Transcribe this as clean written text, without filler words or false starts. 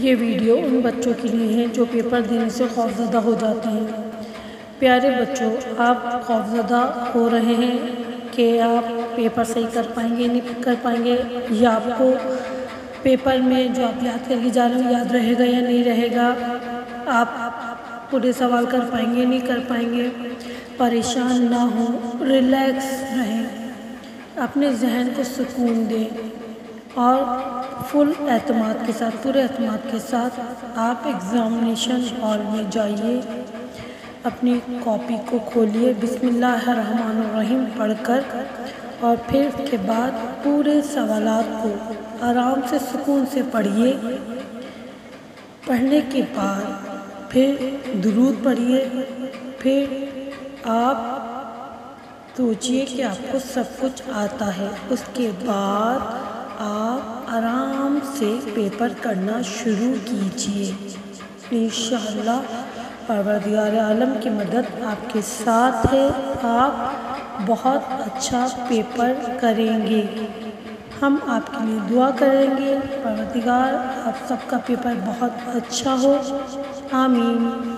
یہ ویڈیو ان بچوں کے لیے ہے جو پیپر دینے سے خوفزدہ ہو جاتے ہیں۔ پیارے بچوں، آپ خوفزدہ ہو رہے ہیں کہ آپ پیپر صحیح کر پائیں گے نہیں کر پائیں گے، یا آپ کو پیپر میں جو آپ یاد کر کے جا رہے ہیں یاد رہے گا یا نہیں رہے گا، آپ پورے سوال کر پائیں گے نہیں کر پائیں گے۔ پریشان نہ ہوں، ریلیکس رہیں، اپنے ذہن کو سکون دیں اور فل اعتماد کے ساتھ، پورے اعتماد کے ساتھ آپ ایگزامینیشن ہال میں جائیے، اپنی کاپی کو کھولیے، بسم اللہ الرحمن الرحیم پڑھ کر، اور پھر اس کے بعد پورے سوالات کو آرام سے سکون سے پڑھیے۔ پڑھنے کے بعد پھر درود پڑھیے، پھر آپ سوچئے کہ آپ کو سب کچھ آتا ہے، اس کے بعد آپ آرام سے پیپر کرنا شروع کیجئے۔ انشاءاللہ پروردگار عالم کی مدد آپ کے ساتھ ہے، آپ بہت اچھا پیپر کریں گے۔ ہم آپ کے لیے دعا کریں گے، پروردگار آپ سب کا پیپر بہت اچھا ہو، آمین۔